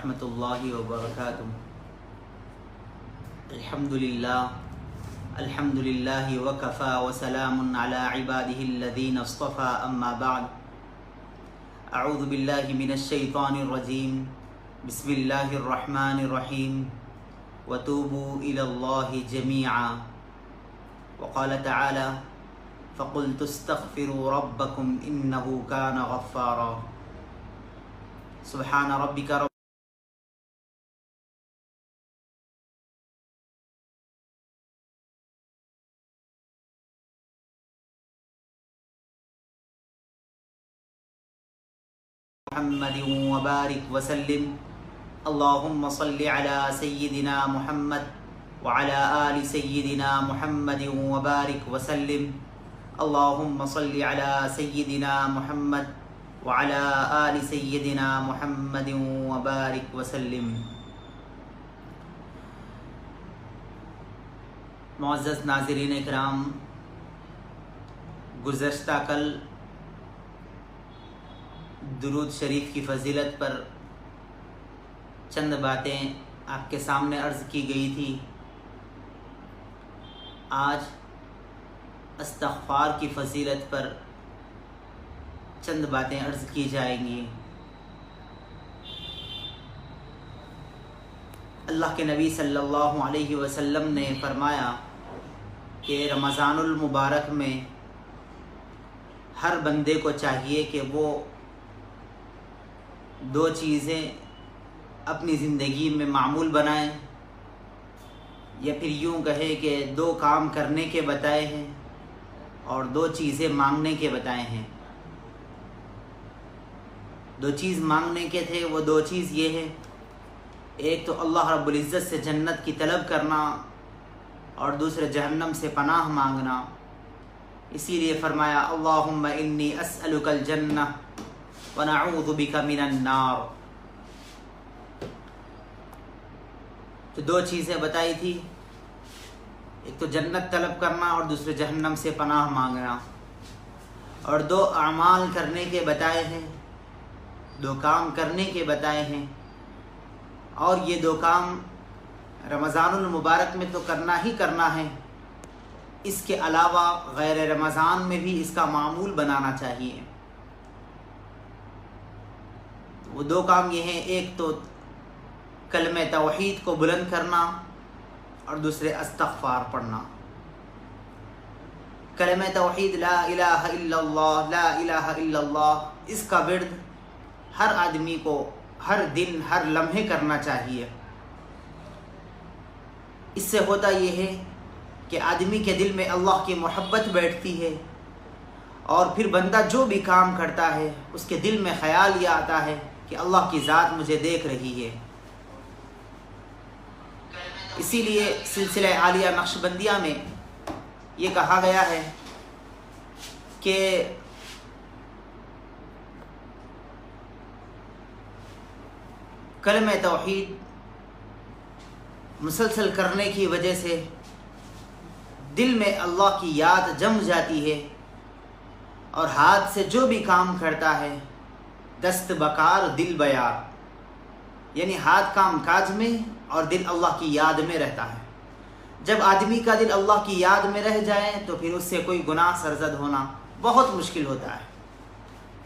ورحمۃ اللہ وبرکاتہ۔ الحمد للہ وکفی وسلام علی عبادہ الذین اصطفی، اما بعد۔ اعوذ باللہ من الشیطان الرجیم، بسم اللہ الرحمن الرحیم، وتوبوا الی اللہ جمیعا، وقال تعالی فقلت استغفروا ربکم انہ کان غفارا۔ سبحان ربک رب محمد وبارک وسلم۔ اللہم صل علی سیدنا محمد وعلی آل سیدنا محمد وبارک وسلم۔ اللہم صل علی سیدنا محمد وعلی آل سیدنا محمد وبارک وسلم۔ معزز ناظرین اکرام، گزشتہ کل درود شریف کی فضیلت پر چند باتیں آپ کے سامنے عرض کی گئی تھی۔ آج استغفار کی فضیلت پر چند باتیں عرض کی جائیں گی۔ اللہ کے نبی صلی اللہ علیہ وسلم نے فرمایا کہ رمضان المبارک میں ہر بندے کو چاہیے کہ وہ دو چیزیں اپنی زندگی میں معمول بنائیں، یا پھر یوں کہے کہ دو کام کرنے کے بتائے ہیں اور دو چیزیں مانگنے کے بتائے ہیں۔ دو چیز مانگنے کے تھے، وہ دو چیز یہ ہے، ایک تو اللہ رب العزت سے جنت کی طلب کرنا اور دوسرے جہنم سے پناہ مانگنا۔ اسی لیے فرمایا اللہم انی اسألک الجنہ ونعوذ بک من النار۔ تو دو چیزیں بتائی تھی، ایک تو جنت طلب کرنا اور دوسرے جہنم سے پناہ مانگنا، اور دو اعمال کرنے کے بتائے ہیں، دو کام کرنے کے بتائے ہیں، اور یہ دو کام رمضان المبارک میں تو کرنا ہی کرنا ہے، اس کے علاوہ غیر رمضان میں بھی اس کا معمول بنانا چاہیے۔ وہ دو کام یہ ہیں، ایک تو کلمہ توحید کو بلند کرنا اور دوسرے استغفار پڑھنا۔ کلمہ توحید لا الہ الا اللہ، لا الہ الا اللہ، اس کا ورد ہر آدمی کو ہر دن ہر لمحے کرنا چاہیے۔ اس سے ہوتا یہ ہے کہ آدمی کے دل میں اللہ کی محبت بیٹھتی ہے، اور پھر بندہ جو بھی کام کرتا ہے اس کے دل میں خیال یہ آتا ہے کہ اللہ کی ذات مجھے دیکھ رہی ہے۔ اسی لیے سلسلہ عالیہ نقشبندیہ میں یہ کہا گیا ہے کہ کلمہ توحید مسلسل کرنے کی وجہ سے دل میں اللہ کی یاد جم جاتی ہے، اور ہاتھ سے جو بھی کام کرتا ہے دست بکار دل بیار، یعنی ہاتھ کام کاج میں اور دل اللہ کی یاد میں رہتا ہے۔ جب آدمی کا دل اللہ کی یاد میں رہ جائے تو پھر اس سے کوئی گناہ سرزد ہونا بہت مشکل ہوتا ہے۔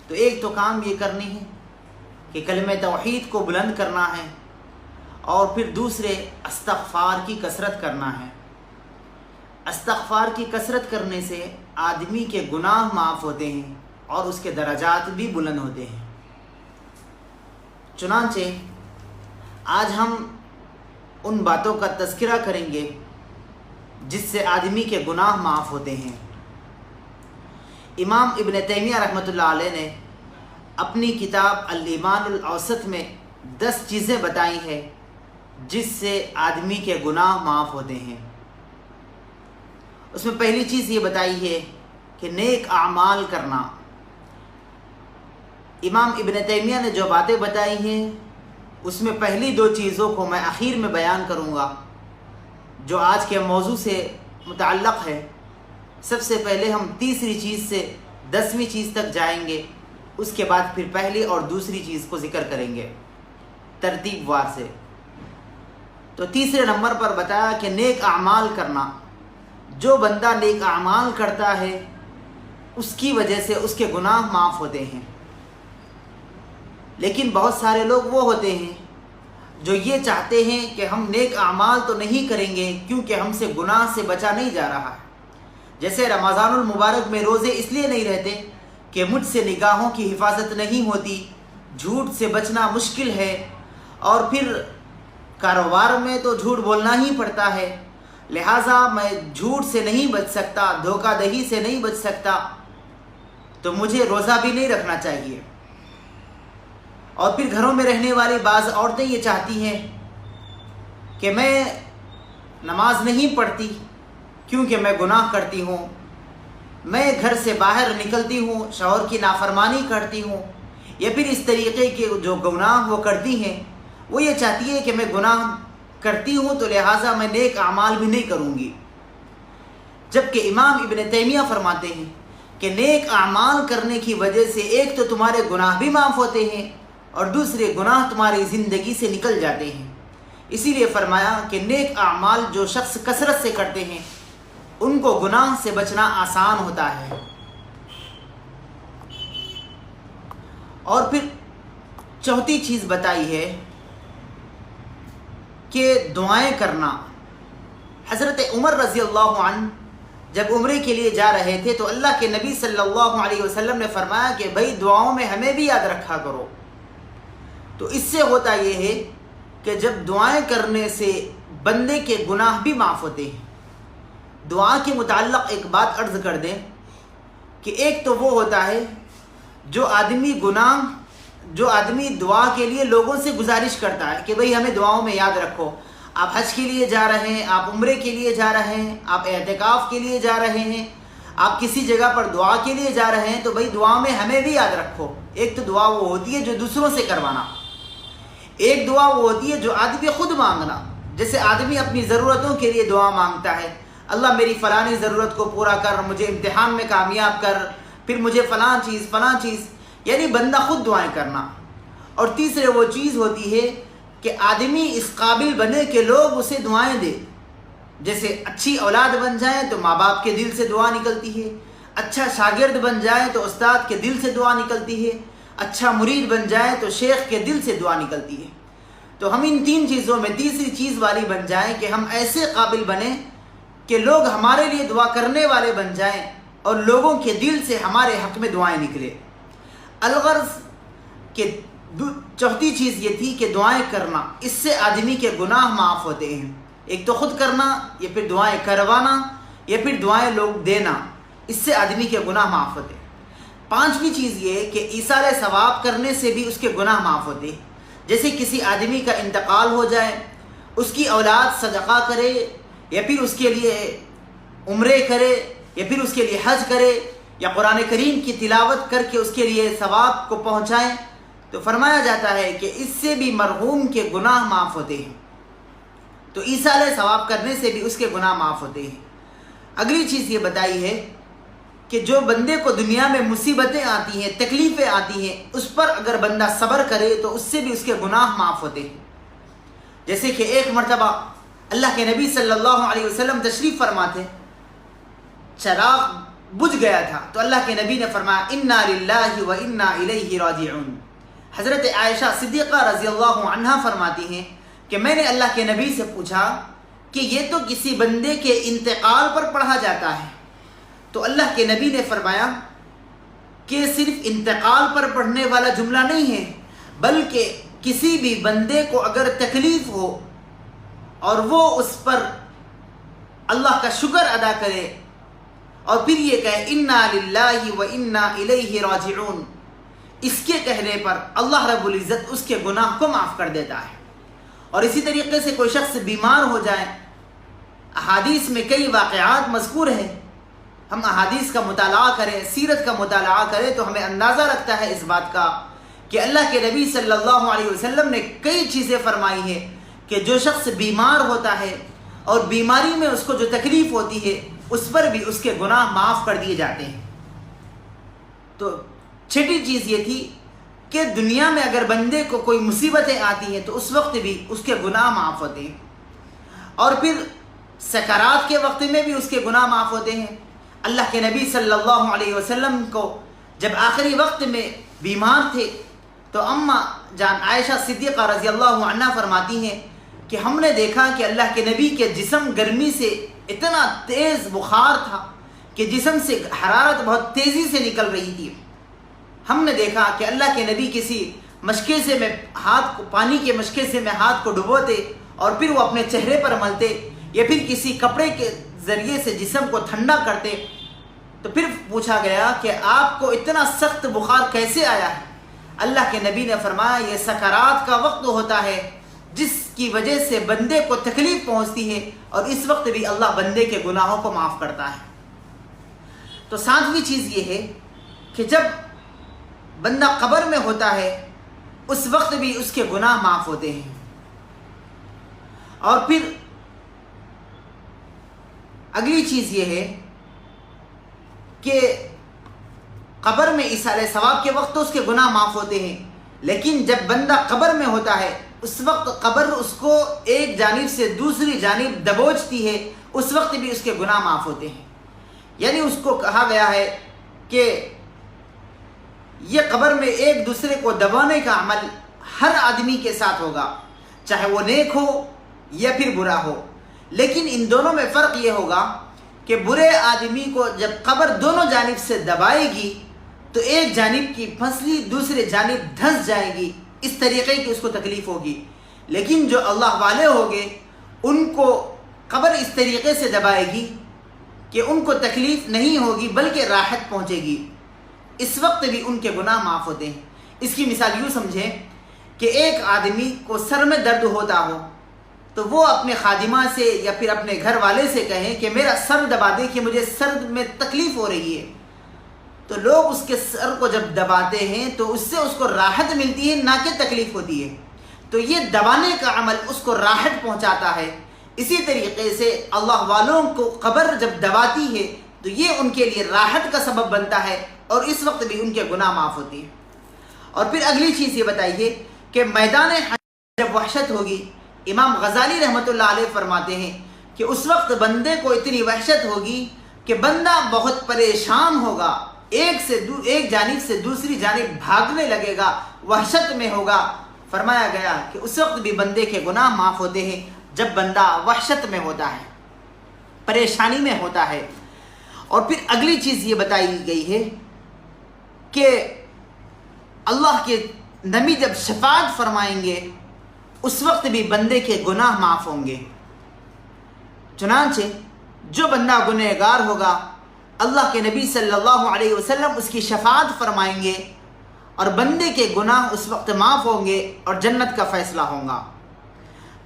تو ایک تو کام یہ کرنی ہے کہ کلمہ توحید کو بلند کرنا ہے، اور پھر دوسرے استغفار کی کثرت کرنا ہے۔ استغفار کی کثرت کرنے سے آدمی کے گناہ معاف ہوتے ہیں اور اس کے درجات بھی بلند ہوتے ہیں۔ چنانچہ آج ہم ان باتوں کا تذکرہ کریں گے جس سے آدمی کے گناہ معاف ہوتے ہیں۔ امام ابن تیمیہ رحمۃ اللہ علیہ نے اپنی کتاب الایمان الاوسط میں 10 چیزیں بتائی ہیں جس سے آدمی کے گناہ معاف ہوتے ہیں۔ اس میں پہلی چیز یہ بتائی ہے کہ نیک اعمال کرنا۔ امام ابن تیمیہ نے جو باتیں بتائی ہیں اس میں پہلی 2 چیزوں کو میں اخیر میں بیان کروں گا جو آج کے موضوع سے متعلق ہے۔ سب سے پہلے ہم تیسری چیز سے 10ویں چیز تک جائیں گے، اس کے بعد پھر پہلی اور دوسری چیز کو ذکر کریں گے۔ ترتیب وار سے۔ تو تیسرے نمبر پر بتایا کہ نیک اعمال کرنا، جو بندہ نیک اعمال کرتا ہے اس کی وجہ سے اس کے گناہ معاف ہوتے ہیں۔ لیکن بہت سارے لوگ وہ ہوتے ہیں جو یہ چاہتے ہیں کہ ہم نیک اعمال تو نہیں کریں گے کیونکہ ہم سے گناہ سے بچا نہیں جا رہا ہے۔ جیسے رمضان المبارک میں روزے اس لیے نہیں رہتے کہ مجھ سے نگاہوں کی حفاظت نہیں ہوتی، جھوٹ سے بچنا مشکل ہے، اور پھر کاروبار میں تو جھوٹ بولنا ہی پڑتا ہے، لہٰذا میں جھوٹ سے نہیں بچ سکتا، دھوکہ دہی سے نہیں بچ سکتا، تو مجھے روزہ بھی نہیں رکھنا چاہیے۔ اور پھر گھروں میں رہنے والی بعض عورتیں یہ چاہتی ہیں کہ میں نماز نہیں پڑھتی کیونکہ میں گناہ کرتی ہوں، میں گھر سے باہر نکلتی ہوں، شوہر کی نافرمانی کرتی ہوں، یا پھر اس طریقے کے جو گناہ وہ کرتی ہیں، وہ یہ چاہتی ہے کہ میں گناہ کرتی ہوں تو لہٰذا میں نیک اعمال بھی نہیں کروں گی۔ جبکہ امام ابن تیمیہ فرماتے ہیں کہ نیک اعمال کرنے کی وجہ سے ایک تو تمہارے گناہ بھی معاف ہوتے ہیں اور دوسرے گناہ تمہاری زندگی سے نکل جاتے ہیں۔ اسی لیے فرمایا کہ نیک اعمال جو شخص کثرت سے کرتے ہیں ان کو گناہ سے بچنا آسان ہوتا ہے۔ اور پھر چوتھی چیز بتائی ہے کہ دعائیں کرنا۔ حضرت عمر رضی اللہ عنہ جب عمرے کے لیے جا رہے تھے تو اللہ کے نبی صلی اللہ علیہ وسلم نے فرمایا کہ بھائی دعاؤں میں ہمیں بھی یاد رکھا کرو۔ تو اس سے ہوتا یہ ہے کہ جب دعائیں کرنے سے بندے کے گناہ بھی معاف ہوتے ہیں۔ دعا کے متعلق ایک بات عرض کر دیں کہ ایک تو وہ ہوتا ہے جو آدمی دعا کے لیے لوگوں سے گزارش کرتا ہے کہ بھئی ہمیں دعاؤں میں یاد رکھو، آپ حج کے لیے جا رہے ہیں، آپ عمرے کے لیے جا رہے ہیں، آپ اعتکاف کے لیے جا رہے ہیں، آپ کسی جگہ پر دعا کے لیے جا رہے ہیں تو بھئی دعا میں ہمیں بھی یاد رکھو۔ ایک تو دعا وہ ہوتی ہے جو دوسروں سے کروانا، ایک دعا وہ ہوتی ہے جو آدمی خود مانگنا۔ جیسے آدمی اپنی ضرورتوں کے لیے دعا مانگتا ہے، اللہ میری فلانی ضرورت کو پورا کر، مجھے امتحان میں کامیاب کر، پھر مجھے فلاں چیز، یعنی بندہ خود دعائیں کرنا۔ اور تیسرے وہ چیز ہوتی ہے کہ آدمی اس قابل بنے کہ لوگ اسے دعائیں دیں۔ جیسے اچھی اولاد بن جائیں تو ماں باپ کے دل سے دعا نکلتی ہے، اچھا شاگرد بن جائیں تو استاد کے دل سے دعا نکلتی ہے، اچھا مرید بن جائیں تو شیخ کے دل سے دعا نکلتی ہے۔ تو ہم ان تین چیزوں میں تیسری چیز والی بن جائیں کہ ہم ایسے قابل بنیں کہ لوگ ہمارے لیے دعا کرنے والے بن جائیں اور لوگوں کے دل سے ہمارے حق میں دعائیں نکلے۔ الغرض کہ چوتھی چیز یہ تھی کہ دعائیں کرنا، اس سے آدمی کے گناہ معاف ہوتے ہیں۔ ایک تو خود کرنا، یا پھر دعائیں کروانا، یا پھر دعائیں لوگ دینا، اس سے آدمی کے گناہ معاف ہوتے ہیں۔ پانچویں چیز یہ کہ ایصال ثواب کرنے سے بھی اس کے گناہ معاف ہوتے ہیں۔ جیسے کسی آدمی کا انتقال ہو جائے، اس کی اولاد صدقہ کرے، یا پھر اس کے لیے عمرے کرے، یا پھر اس کے لیے حج کرے، یا قرآن کریم کی تلاوت کر کے اس کے لیے ثواب کو پہنچائیں، تو فرمایا جاتا ہے کہ اس سے بھی مرحوم کے گناہ معاف ہوتے ہیں۔ تو ایصال ثواب کرنے سے بھی اس کے گناہ معاف ہوتے ہیں۔ اگلی چیز یہ بتائی ہے کہ جو بندے کو دنیا میں مصیبتیں آتی ہیں، تکلیفیں آتی ہیں، اس پر اگر بندہ صبر کرے تو اس سے بھی اس کے گناہ معاف ہوتے ہیں۔ جیسے کہ ایک مرتبہ اللہ کے نبی صلی اللہ علیہ وسلم تشریف فرما تھے، چراغ بجھ گیا تھا، تو اللہ کے نبی نے فرمایا انا للہ و انا الیہ راجعون۔ حضرت عائشہ صدیقہ رضی اللہ عنہا فرماتی ہیں کہ میں نے اللہ کے نبی سے پوچھا کہ یہ تو کسی بندے کے انتقال پر پڑھا جاتا ہے، تو اللہ کے نبی نے فرمایا کہ صرف انتقال پر پڑھنے والا جملہ نہیں ہے، بلکہ کسی بھی بندے کو اگر تکلیف ہو اور وہ اس پر اللہ کا شکر ادا کرے اور پھر یہ کہے انا للہ و انا الیہ راجعون، اس کے کہنے پر اللہ رب العزت اس کے گناہ کو معاف کر دیتا ہے۔ اور اسی طریقے سے کوئی شخص بیمار ہو جائے، احادیث میں کئی واقعات مذکور ہیں، ہم احادیث کا مطالعہ کریں، سیرت کا مطالعہ کریں تو ہمیں اندازہ لگتا ہے اس بات کا کہ اللہ کے نبی صلی اللہ علیہ وسلم نے کئی چیزیں فرمائی ہیں کہ جو شخص بیمار ہوتا ہے اور بیماری میں اس کو جو تکلیف ہوتی ہے اس پر بھی اس کے گناہ معاف کر دیے جاتے ہیں۔ تو چھٹی چیز یہ تھی کہ دنیا میں اگر بندے کو کوئی مصیبتیں آتی ہیں تو اس وقت بھی اس کے گناہ معاف ہوتے ہیں، اور پھر سکرات کے وقت میں بھی اس کے گناہ معاف ہوتے ہیں۔ اللہ کے نبی صلی اللہ علیہ وسلم کو جب آخری وقت میں بیمار تھے تو اماں جان عائشہ صدیقہ رضی اللہ عنہ فرماتی ہیں کہ ہم نے دیکھا کہ اللہ کے نبی کے جسم گرمی سے اتنا تیز بخار تھا کہ جسم سے حرارت بہت تیزی سے نکل رہی تھی۔ ہم نے دیکھا کہ اللہ کے نبی کسی مشقے سے میں ہاتھ کو پانی کے مشقے سے میں ہاتھ کو ڈبوتے اور پھر وہ اپنے چہرے پر ملتے، یا پھر کسی کپڑے کے ذریعے سے جسم کو ٹھنڈا کرتے۔ تو پھر پوچھا گیا کہ آپ کو اتنا سخت بخار کیسے آیا ہے؟ اللہ کے نبی نے فرمایا یہ سکرات کا وقت ہوتا ہے جس کی وجہ سے بندے کو تکلیف پہنچتی ہے، اور اس وقت بھی اللہ بندے کے گناہوں کو معاف کرتا ہے۔ تو ساتویں چیز یہ ہے کہ جب بندہ قبر میں ہوتا ہے اس وقت بھی اس کے گناہ معاف ہوتے ہیں، اور پھر اگلی چیز یہ ہے کہ قبر میں ایصال ثواب کے وقت تو اس کے گناہ معاف ہوتے ہیں، لیکن جب بندہ قبر میں ہوتا ہے اس وقت قبر اس کو ایک جانب سے دوسری جانب دبوچتی ہے، اس وقت بھی اس کے گناہ معاف ہوتے ہیں۔ یعنی اس کو کہا گیا ہے کہ یہ قبر میں ایک دوسرے کو دبانے کا عمل ہر آدمی کے ساتھ ہوگا، چاہے وہ نیک ہو یا پھر برا ہو، لیکن ان دونوں میں فرق یہ ہوگا کہ برے آدمی کو جب قبر دونوں جانب سے دبائے گی تو ایک جانب کی پھسلی دوسرے جانب دھنس جائے گی، اس طریقے کی اس کو تکلیف ہوگی، لیکن جو اللہ والے ہوگے ان کو قبر اس طریقے سے دبائے گی کہ ان کو تکلیف نہیں ہوگی بلکہ راحت پہنچے گی، اس وقت بھی ان کے گناہ معاف ہوتے ہیں۔ اس کی مثال یوں سمجھیں کہ ایک آدمی کو سر میں درد ہوتا ہو تو وہ اپنے خادمہ سے یا پھر اپنے گھر والے سے کہیں کہ میرا سر دبا دے کہ مجھے سر میں تکلیف ہو رہی ہے، تو لوگ اس کے سر کو جب دباتے ہیں تو اس سے اس کو راحت ملتی ہے نہ کہ تکلیف ہوتی ہے، تو یہ دبانے کا عمل اس کو راحت پہنچاتا ہے۔ اسی طریقے سے اللہ والوں کو قبر جب دباتی ہے تو یہ ان کے لیے راحت کا سبب بنتا ہے، اور اس وقت بھی ان کے گناہ معاف ہوتے ہیں۔ اور پھر اگلی چیز یہ بتائیے کہ میدان حشر جب وحشت ہوگی، امام غزالی رحمۃ اللہ علیہ فرماتے ہیں کہ اس وقت بندے کو اتنی وحشت ہوگی کہ بندہ بہت پریشان ہوگا، ایک جانب سے دوسری جانب بھاگنے لگے گا، وحشت میں ہوگا۔ فرمایا گیا کہ اس وقت بھی بندے کے گناہ معاف ہوتے ہیں جب بندہ وحشت میں ہوتا ہے، پریشانی میں ہوتا ہے۔ اور پھر اگلی چیز یہ بتائی گئی ہے کہ اللہ کے نبی جب شفاعت فرمائیں گے اس وقت بھی بندے کے گناہ معاف ہوں گے۔ چنانچہ جو بندہ گنہگار ہوگا اللہ کے نبی صلی اللہ علیہ وسلم اس کی شفاعت فرمائیں گے، اور بندے کے گناہ اس وقت معاف ہوں گے اور جنت کا فیصلہ ہوگا۔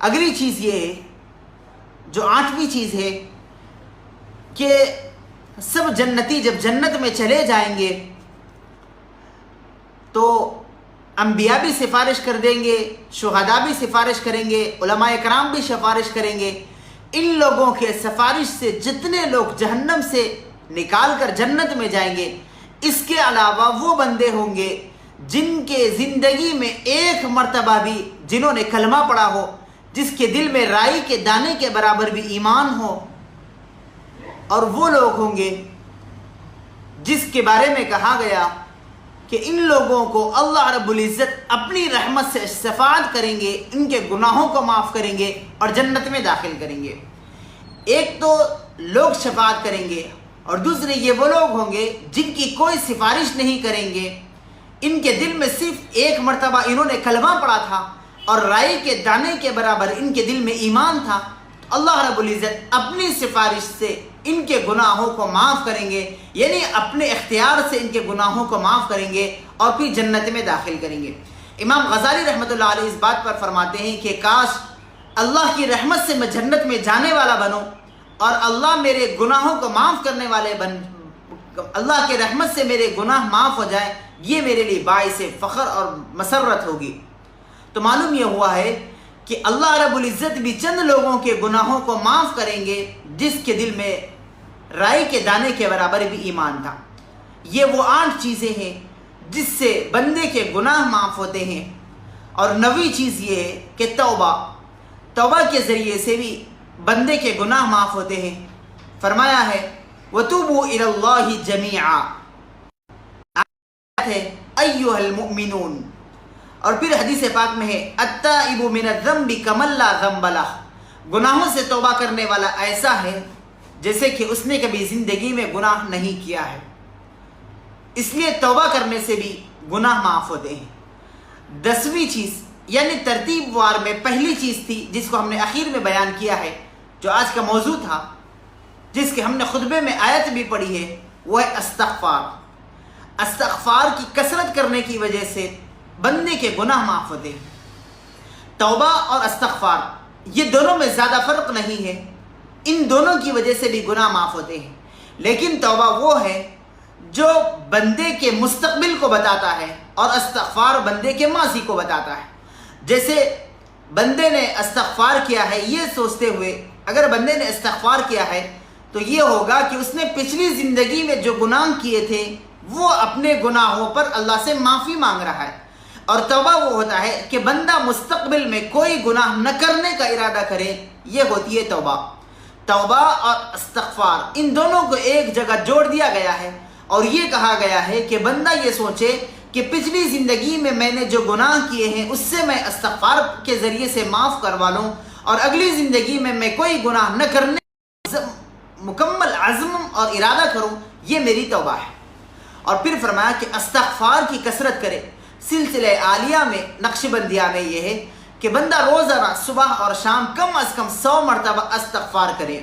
اگلی چیز یہ ہے جو 8ویں چیز ہے کہ سب جنتی جب جنت میں چلے جائیں گے تو انبیاء بھی سفارش کر دیں گے، شہداء بھی سفارش کریں گے، علماء کرام بھی سفارش کریں گے۔ ان لوگوں کے سفارش سے جتنے لوگ جہنم سے نکال کر جنت میں جائیں گے، اس کے علاوہ وہ بندے ہوں گے جن کے زندگی میں ایک مرتبہ بھی جنہوں نے کلمہ پڑھا ہو، جس کے دل میں رائی کے دانے کے برابر بھی ایمان ہو، اور وہ لوگ ہوں گے جس کے بارے میں کہا گیا کہ ان لوگوں کو اللہ رب العزت اپنی رحمت سے شفاعت کریں گے، ان کے گناہوں کو معاف کریں گے اور جنت میں داخل کریں گے۔ ایک تو لوگ شفاعت کریں گے، اور دوسرے یہ وہ لوگ ہوں گے جن کی کوئی سفارش نہیں کریں گے، ان کے دل میں صرف ایک مرتبہ انہوں نے کلمہ پڑھا تھا اور رائی کے دانے کے برابر ان کے دل میں ایمان تھا، تو اللہ رب العزت اپنی سفارش سے ان کے گناہوں کو معاف کریں گے، یعنی اپنے اختیار سے ان کے گناہوں کو معاف کریں گے اور پھر جنت میں داخل کریں گے۔ امام غزالی رحمۃ اللہ علیہ اس بات پر فرماتے ہیں کہ کاش اللہ کی رحمت سے میں جنت میں جانے والا بنوں اور اللہ میرے گناہوں کو معاف کرنے والے اللہ کے رحمت سے میرے گناہ معاف ہو جائیں، یہ میرے لیے باعث فخر اور مسرت ہوگی۔ تو معلوم یہ ہوا ہے کہ اللہ رب العزت بھی چند لوگوں کے گناہوں کو معاف کریں گے جس کے دل میں رائی کے دانے کے برابر بھی ایمان تھا۔ یہ وہ 8 چیزیں ہیں جس سے بندے کے گناہ معاف ہوتے ہیں، اور 9ویں چیز یہ ہے کہ توبہ کے ذریعے سے بھی بندے کے گناہ معاف ہوتے ہیں۔ فرمایا ہے وَتُوبُوا إِلَى اللَّهِ جَمِيعًا، آیت ہے أَيُّهَا الْمُؤْمِنُونَ، اور پھر حدیث پاک میں ہے التَّائِبُ مِنَ الذَّنْبِ كَمَن لَّا ذَنْبَ لَهُ، گناہوں سے توبہ کرنے والا ایسا ہے جیسے کہ اس نے کبھی زندگی میں گناہ نہیں کیا ہے۔ اس لیے توبہ کرنے سے بھی گناہ معاف ہوتے ہیں۔ 10ویں چیز یعنی ترتیب وار میں پہلی چیز تھی جس کو ہم نے اخیر میں بیان کیا ہے، جو آج کا موضوع تھا، جس کے ہم نے خطبے میں آیت بھی پڑھی ہے، وہ ہے استغفار۔ استغفار کی کثرت کرنے کی وجہ سے بندے کے گناہ معاف ہوتے ہیں۔ توبہ اور استغفار یہ دونوں میں زیادہ فرق نہیں ہے، ان دونوں کی وجہ سے بھی گناہ معاف ہوتے ہیں، لیکن توبہ وہ ہے جو بندے کے مستقبل کو بتاتا ہے اور استغفار بندے کے ماضی کو بتاتا ہے۔ جیسے بندے نے استغفار کیا ہے یہ سوچتے ہوئے، اگر بندے نے استغفار کیا ہے تو یہ ہوگا کہ اس نے پچھلی زندگی میں جو گناہ کیے تھے وہ اپنے گناہوں پر اللہ سے معافی مانگ رہا ہے، اور توبہ وہ ہوتا ہے کہ بندہ مستقبل میں کوئی گناہ نہ کرنے کا ارادہ کرے، یہ ہوتی ہے توبہ۔ توبہ اور استغفار ان دونوں کو ایک جگہ جوڑ دیا گیا ہے، اور یہ کہا گیا ہے کہ بندہ یہ سوچے کہ پچھلی زندگی میں نے جو گناہ کیے ہیں اس سے میں استغفار کے ذریعے سے معاف کروا لوں، اور اگلی زندگی میں کوئی گناہ نہ کرنے مکمل عزم اور ارادہ کروں، یہ میری توبہ ہے۔ اور پھر فرمایا کہ استغفار کی کثرت کرے۔ سلسلہ عالیہ میں نقش بندیہ میں یہ ہے کہ بندہ روزانہ صبح اور شام کم از کم 100 مرتبہ استغفار کرے۔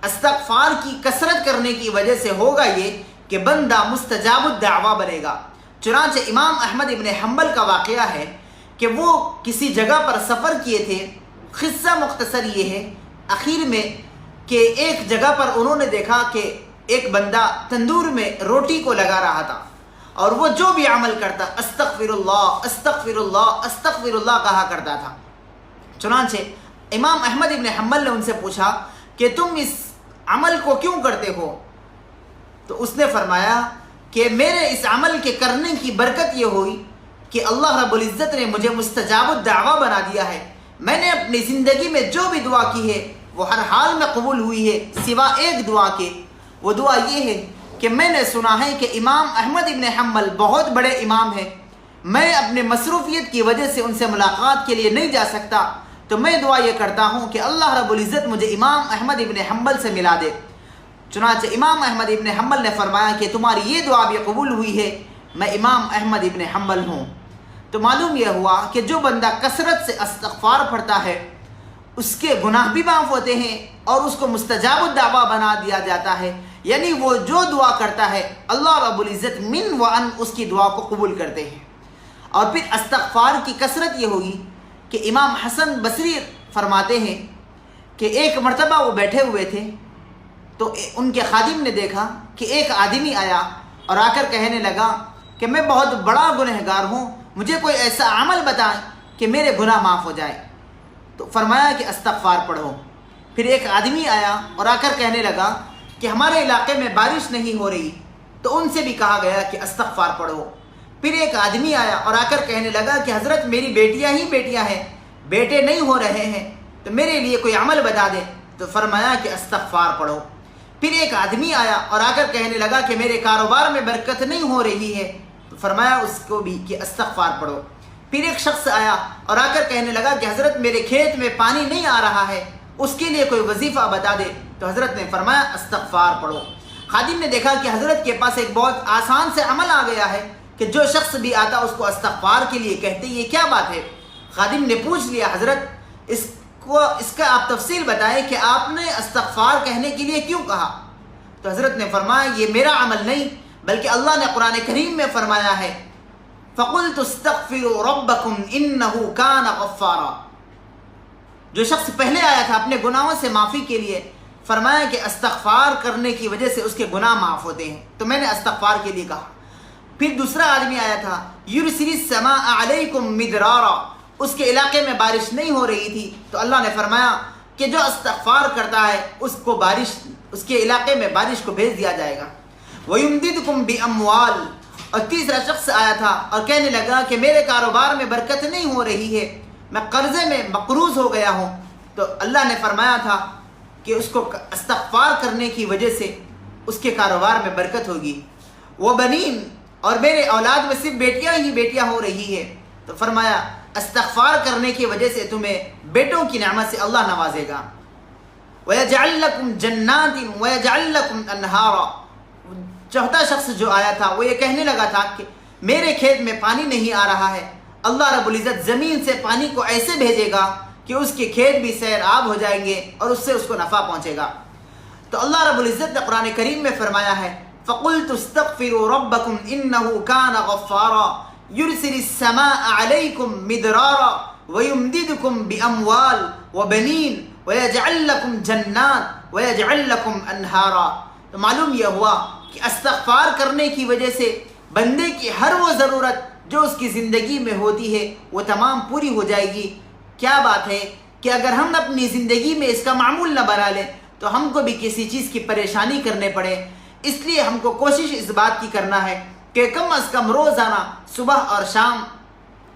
استغفار کی کثرت کرنے کی وجہ سے ہوگا یہ کہ بندہ مستجاب الدعوہ بنے گا۔ چنانچہ امام احمد ابن حنبل کا واقعہ ہے کہ وہ کسی جگہ پر سفر کیے تھے۔ قصہ مختصر یہ ہے اخیر میں کہ ایک جگہ پر انہوں نے دیکھا کہ ایک بندہ تندور میں روٹی کو لگا رہا تھا، اور وہ جو بھی عمل کرتا استغفر اللہ استغفر اللہ استغفر اللہ کہا کرتا تھا۔ چنانچہ امام احمد ابن حنبل نے ان سے پوچھا کہ تم اس عمل کو کیوں کرتے ہو؟ تو اس نے فرمایا کہ میرے اس عمل کے کرنے کی برکت یہ ہوئی کہ اللہ رب العزت نے مجھے مستجاب الدعوہ بنا دیا ہے۔ میں نے اپنی زندگی میں جو بھی دعا کی ہے وہ ہر حال میں قبول ہوئی ہے، سوا ایک دعا کے۔ وہ دعا یہ ہے کہ میں نے سنا ہے کہ امام احمد ابن حنبل بہت بڑے امام ہیں، میں اپنے مصروفیت کی وجہ سے ان سے ملاقات کے لیے نہیں جا سکتا، تو میں دعا یہ کرتا ہوں کہ اللہ رب العزت مجھے امام احمد ابن حنبل سے ملا دے۔ چنانچہ امام احمد ابن حنبل نے فرمایا کہ تمہاری یہ دعا بھی قبول ہوئی ہے، میں امام احمد ابن حنبل ہوں۔ تو معلوم یہ ہوا کہ جو بندہ کثرت سے استغفار پڑھتا ہے اس کے گناہ بھی معاف ہوتے ہیں اور اس کو مستجاب الدعوہ بنا دیا جاتا ہے، یعنی وہ جو دعا کرتا ہے اللہ رب العزت من و ان اس کی دعا کو قبول کرتے ہیں۔ اور پھر استغفار کی کثرت یہ ہوگی کہ امام حسن بصری فرماتے ہیں کہ ایک مرتبہ وہ بیٹھے ہوئے تھے تو ان کے خادم نے دیکھا کہ ایک آدمی آیا اور آ کر کہنے لگا کہ میں بہت بڑا گنہگار ہوں، مجھے کوئی ایسا عمل بتائیں کہ میرے گناہ معاف ہو جائے۔ تو فرمایا کہ استغفار پڑھو۔ پھر ایک آدمی آیا اور آ کر کہنے لگا کہ ہمارے علاقے میں بارش نہیں ہو رہی، تو ان سے بھی کہا گیا کہ استغفار پڑھو۔ پھر ایک آدمی آیا اور آ کر کہنے لگا کہ حضرت میری بیٹیاں ہی بیٹیاں ہیں، بیٹے نہیں ہو رہے ہیں، تو میرے لیے کوئی عمل بتا دیں، تو فرمایا کہ استغفار پڑھو۔ پھر ایک آدمی آیا اور آ کر کہنے لگا کہ میرے کاروبار میں برکت نہیں ہو رہی ہے، تو فرمایا اس کو بھی کہ استغفار پڑھو۔ پھر ایک شخص آیا اور آ کر کہنے لگا کہ حضرت میرے کھیت میں پانی نہیں آ رہا ہے، اس کے لیے کوئی وظیفہ بتا دے، تو حضرت نے فرمایا استغفار پڑھو۔ خادم نے دیکھا کہ حضرت کے پاس ایک بہت آسان سے عمل آ گیا ہے کہ جو شخص بھی آتا اس کو استغفار کے لیے کہتے، یہ کیا بات ہے؟ خادم نے پوچھ لیا حضرت اس کا آپ تفصیل بتائیں کہ آپ نے استغفار کہنے کے لیے کیوں کہا؟ تو حضرت نے فرمایا یہ میرا عمل نہیں بلکہ اللہ نے قرآن کریم میں فرمایا ہے فَقُلْتُ اسْتَغْفِرُوا رَبَّكُمْ إِنَّهُ كَانَ غَفَّارًا۔ جو شخص پہلے آیا تھا اپنے گناہوں سے معافی کے لیے، فرمایا کہ استغفار کرنے کی وجہ سے اس کے گناہ معاف ہوتے ہیں، تو میں نے استغفار کے لیے کہا۔ پھر دوسرا آدمی آیا تھا يُرْسِلِ السَّمَاءَ عَلَيْكُمْ مِدْرَارًا، اس کے علاقے میں بارش نہیں ہو رہی تھی، تو اللہ نے فرمایا کہ جو استغفار کرتا ہے اس کے علاقے میں بارش کو بھیج دیا جائے گا۔ وَيُمْدِدْكُمْ بِأَمْوَالٍ، اور تیسرا شخص آیا تھا اور کہنے لگا کہ میرے کاروبار میں برکت نہیں ہو رہی ہے، میں قرضے میں مقروض ہو گیا ہوں. تو اللہ نے فرمایا تھا کہ اس کو استغفار کرنے کی وجہ سے اس کے کاروبار میں برکت ہوگی. وہ بنین، اور میرے اولاد میں صرف بیٹیاں ہی بیٹیاں ہو رہی ہے. تو فرمایا استغفار کرنے کی وجہ سے تمہیں بیٹوں کی نعمت سے اللہ نوازے گا. وَيَجْعَلْ لَكُمْ جَنَّاتٍ وَيَجْعَلْ لَكُمْ أَنْهَارًا. چوتھا شخص جو آیا تھا وہ یہ کہنے لگا تھا کہ میرے کھیت میں پانی نہیں آ رہا ہے، اللہ رب العزت زمین سے پانی کو ایسے بھیجے گا کہ اس کے کھیت بھی سیراب ہو جائیں گے اور اس سے اس کو نفع پہنچے گا. تو اللہ رب العزت نے قرآن کریم میں فرمایا ہے فَقُلْتُ اسْتَغْفِرُوا رَبَّكُمْ إِنَّهُ كَانَ غَفَّارًا يُرْسِلِ السَّمَاءَ عَلَيْكُمْ مِدْرَارًا وَيُمْدِدْكُمْ بِأَمْوَالٍ وَبَنِينَ وَيَجْعَلْ لَكُمْ جَنَّاتٍ وَيَجْعَلْ لَكُمْ أَنْهَارًا. تو معلوم یہ ہوا کہ استغفار کرنے کی وجہ سے بندے کی ہر وہ ضرورت جو اس کی زندگی میں ہوتی ہے وہ تمام پوری ہو جائے گی. کیا بات ہے کہ اگر ہم اپنی زندگی میں اس کا معمول نہ بنا لیں تو ہم کو بھی کسی چیز کی پریشانی کرنے پڑے. اس لیے ہم کو کوشش اس بات کی کرنا ہے کہ کم از کم روزانہ صبح اور شام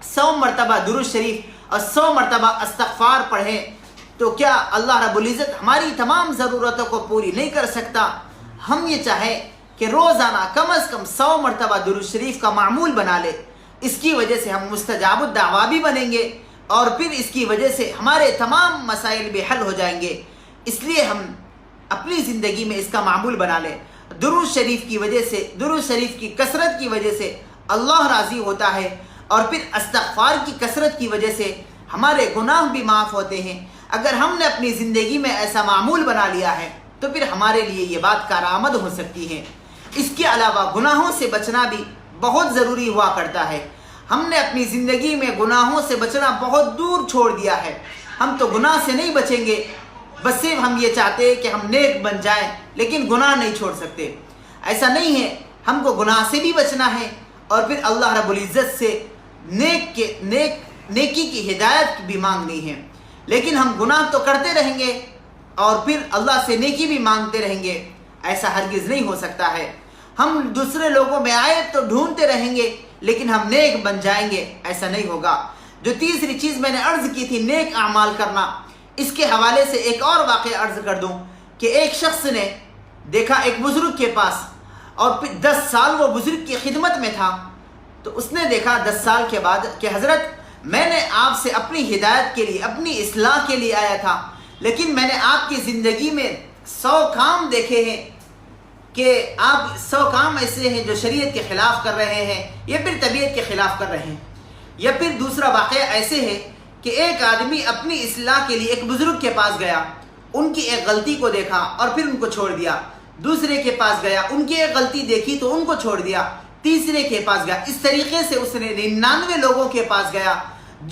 100 مرتبہ درود شریف اور 100 مرتبہ استغفار پڑھیں. تو کیا اللہ رب العزت ہماری تمام ضرورتوں کو پوری نہیں کر سکتا؟ ہم یہ چاہیں کہ روزانہ کم از کم 100 مرتبہ درود شریف کا معمول بنا لے. اس کی وجہ سے ہم مستجاب الدعوا بھی بنیں گے اور پھر اس کی وجہ سے ہمارے تمام مسائل بھی حل ہو جائیں گے. اس لیے ہم اپنی زندگی میں اس کا معمول بنا لیں. درود شریف کی وجہ سے، درود شریف کی کثرت کی وجہ سے اللہ راضی ہوتا ہے اور پھر استغفار کی کثرت کی وجہ سے ہمارے گناہ بھی معاف ہوتے ہیں. اگر ہم نے اپنی زندگی میں ایسا معمول بنا لیا ہے تو پھر ہمارے لیے یہ بات کارآمد ہو سکتی ہے. اس کے علاوہ گناہوں سے بچنا بھی بہت ضروری ہوا کرتا ہے. ہم نے اپنی زندگی میں گناہوں سے بچنا بہت دور چھوڑ دیا ہے. ہم تو گناہ سے نہیں بچیں گے، بس صرف ہم یہ چاہتے کہ ہم نیک بن جائیں لیکن گناہ نہیں چھوڑ سکتے. ایسا نہیں ہے، ہم کو گناہ سے بھی بچنا ہے اور پھر اللہ رب العزت سے نیکی کی ہدایت بھی مانگنی ہے. لیکن ہم گناہ تو کرتے رہیں گے اور پھر اللہ سے نیکی بھی مانگتے رہیں گے، ایسا ہرگز نہیں ہو سکتا ہے. ہم دوسرے لوگوں میں عیب تو ڈھونڈتے رہیں گے لیکن ہم نیک بن جائیں گے، ایسا نہیں ہوگا. جو تیسری چیز میں نے عرض کی تھی نیک اعمال کرنا، اس کے حوالے سے ایک اور واقعہ عرض کر دوں کہ ایک شخص نے دیکھا ایک بزرگ کے پاس اور پھر 10 سال وہ بزرگ کی خدمت میں تھا. تو اس نے دیکھا 10 سال کے بعد کہ حضرت میں نے آپ سے اپنی ہدایت کے لیے، اپنی اصلاح کے لیے آیا تھا، لیکن میں نے آپ کی زندگی میں 100 کام دیکھے ہیں کہ آپ 100 کام ایسے ہیں جو شریعت کے خلاف کر رہے ہیں یا پھر طبیعت کے خلاف کر رہے ہیں. یا پھر دوسرا واقعہ ایسے ہے کہ ایک آدمی اپنی اصلاح کے لیے ایک بزرگ کے پاس گیا، ان کی ایک غلطی کو دیکھا اور پھر ان کو چھوڑ دیا. دوسرے کے پاس گیا، ان کی ایک غلطی دیکھی تو ان کو چھوڑ دیا. تیسرے کے پاس گیا. اس طریقے سے اس نے 99 لوگوں کے پاس گیا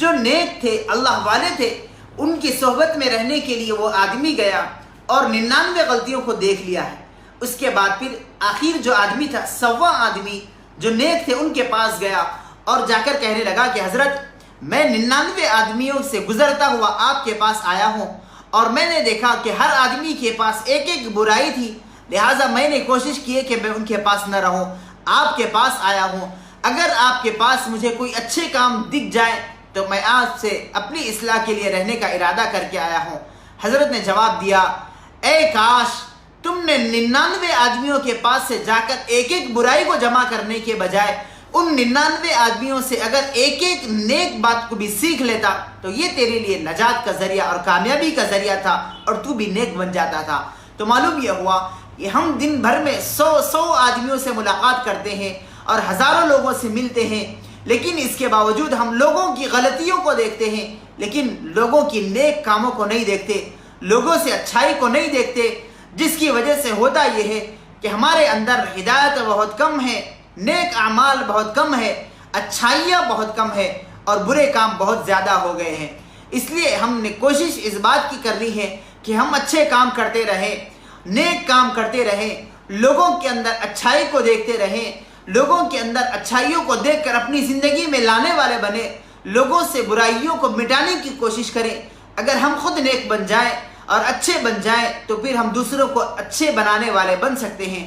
جو نیک تھے، اللہ والے تھے. ان کی صحبت میں رہنے کے لیے وہ آدمی گیا اور 99 غلطیوں کو دیکھ لیا ہے. اس کے بعد پھر آخر جو آدمی تھا، 100واں آدمی جو نیک تھے، ان کے پاس گیا اور جا کر کہنے لگا کہ حضرت میں 99 آدمیوں سے گزرتا ہوا آپ کے پاس آیا ہوں اور میں نے دیکھا کہ ہر آدمی کے پاس ایک ایک برائی تھی، لہٰذا میں نے کوشش کی کہ میں ان کے پاس نہ رہوں، آپ کے پاس آیا ہوں. اگر آپ کے پاس مجھے کوئی اچھے کام دکھ جائے تو میں آپ سے اپنی اصلاح کے لیے رہنے کا ارادہ کر کے آیا ہوں. حضرت نے جواب دیا اے کاش تم نے 99 آدمیوں کے پاس سے جا کر ایک ایک برائی کو جمع کرنے کے بجائے ان 99 آدمیوں سے اگر ایک ایک نیک بات کو بھی سیکھ لیتا تو یہ تیرے لیے نجات کا ذریعہ اور کامیابی کا ذریعہ تھا اور تو بھی نیک بن جاتا تھا. تو معلوم یہ ہوا کہ ہم دن بھر میں 100 آدمیوں سے ملاقات کرتے ہیں اور ہزاروں لوگوں سے ملتے ہیں، لیکن اس کے باوجود ہم لوگوں کی غلطیوں کو دیکھتے ہیں لیکن لوگوں کی نیک کاموں کو نہیں دیکھتے، لوگوں سے اچھائی کو نہیں دیکھتے، جس کی وجہ سے ہوتا یہ ہے کہ ہمارے اندر ہدایت بہت کم ہے، نیک اعمال بہت کم ہے، اچھائیاں بہت کم ہے اور برے کام بہت زیادہ ہو گئے ہیں. اس لیے ہم نے کوشش اس بات کی کرنی ہے کہ ہم اچھے کام کرتے رہیں، نیک کام کرتے رہیں، لوگوں کے اندر اچھائی کو دیکھتے رہیں، لوگوں کے اندر اچھائیوں کو دیکھ کر اپنی زندگی میں لانے والے بنے، لوگوں سے برائیوں کو مٹانے کی کوشش کریں. اگر ہم خود نیک بن جائیں اور اچھے بن جائیں تو پھر ہم دوسروں کو اچھے بنانے والے بن سکتے ہیں.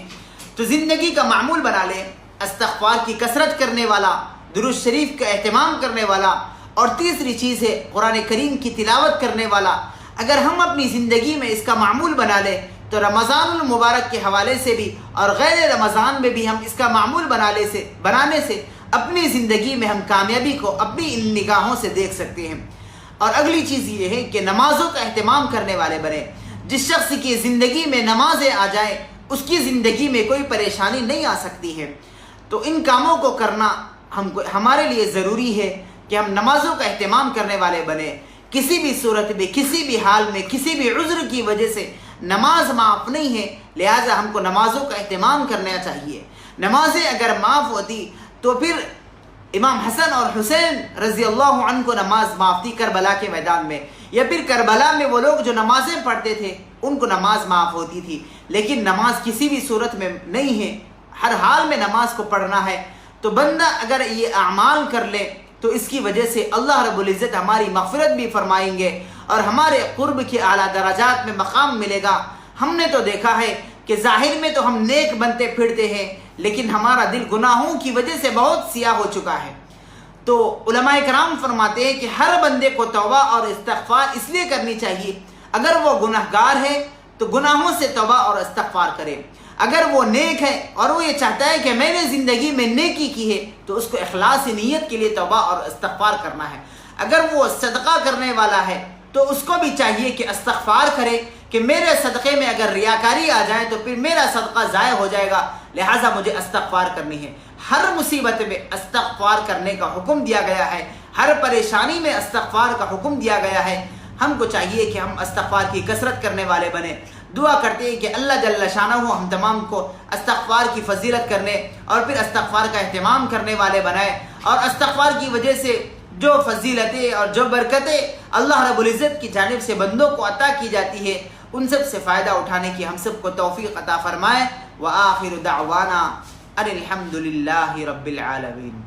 تو زندگی کا معمول بنا لیں استغفار کی کثرت کرنے والا، درود شریف کا اہتمام کرنے والا، اور تیسری چیز ہے قرآن کریم کی تلاوت کرنے والا۔ اگر ہم اپنی زندگی میں اس کا معمول بنا لیں تو رمضان المبارک کے حوالے سے بھی اور غیر رمضان میں بھی ہم اس کا معمول بنانے سے اپنی زندگی میں ہم کامیابی کو اپنی ان نگاہوں سے دیکھ سکتے ہیں۔ اور اگلی چیز یہ ہے کہ نمازوں کا اہتمام کرنے والے بنے۔ جس شخص کی زندگی میں نمازیں آ جائیں اس کی زندگی میں کوئی پریشانی نہیں آ سکتی ہے۔ تو ان کاموں کو کرنا ہمارے لیے ضروری ہے کہ ہم نمازوں کا اہتمام کرنے والے بنے۔ کسی بھی صورت میں، کسی بھی حال میں، کسی بھی عذر کی وجہ سے نماز معاف نہیں ہے، لہٰذا ہم کو نمازوں کا اہتمام کرنا چاہیے۔ نمازیں اگر معاف ہوتی تو پھر امام حسن اور حسین رضی اللہ عنہ کو نماز معاف تھی کربلا کے میدان میں، یا پھر کربلا میں وہ لوگ جو نمازیں پڑھتے تھے ان کو نماز معاف ہوتی تھی۔ لیکن نماز کسی بھی صورت میں نہیں ہے، ہر حال میں نماز کو پڑھنا ہے۔ تو بندہ اگر یہ اعمال کر لے تو اس کی وجہ سے اللہ رب العزت ہماری مغفرت بھی فرمائیں گے اور ہمارے قرب کے اعلیٰ درجات میں مقام ملے گا۔ ہم نے تو دیکھا ہے کہ ظاہر میں تو ہم نیک بنتے پھرتے ہیں لیکن ہمارا دل گناہوں کی وجہ سے بہت سیاہ ہو چکا ہے۔ تو علماء کرام فرماتے ہیں کہ ہر بندے کو توبہ اور استغفار اس لیے کرنی چاہیے، اگر وہ گناہگار ہے تو گناہوں سے توبہ اور استغفار کرے، اگر وہ نیک ہے اور وہ یہ چاہتا ہے کہ میں نے زندگی میں نیکی کی ہے تو اس کو اخلاص نیت کے لیے توبہ اور استغفار کرنا ہے، اگر وہ صدقہ کرنے والا ہے تو اس کو بھی چاہیے کہ استغفار کرے کہ میرے صدقے میں اگر ریاکاری آ جائے تو پھر میرا صدقہ ضائع ہو جائے گا، لہٰذا مجھے استغفار کرنی ہے۔ ہر مصیبت میں استغفار کرنے کا حکم دیا گیا ہے، ہر پریشانی میں استغفار کا حکم دیا گیا ہے۔ ہم کو چاہیے کہ ہم استغفار کی کثرت کرنے والے بنیں۔ دعا کرتے ہیں کہ اللہ جل شانہ ہم تمام کو استغفار کی فضیلت کرنے اور پھر استغفار کا اہتمام کرنے والے بنائے، اور استغفار کی وجہ سے جو فضیلتیں اور جو برکتیں اللہ رب العزت کی جانب سے بندوں کو عطا کی جاتی ہے ان سب سے فائدہ اٹھانے کی ہم سب کو توفیق عطا فرمائے۔ وآخر دعوانا ان الحمد للہ رب العالمین۔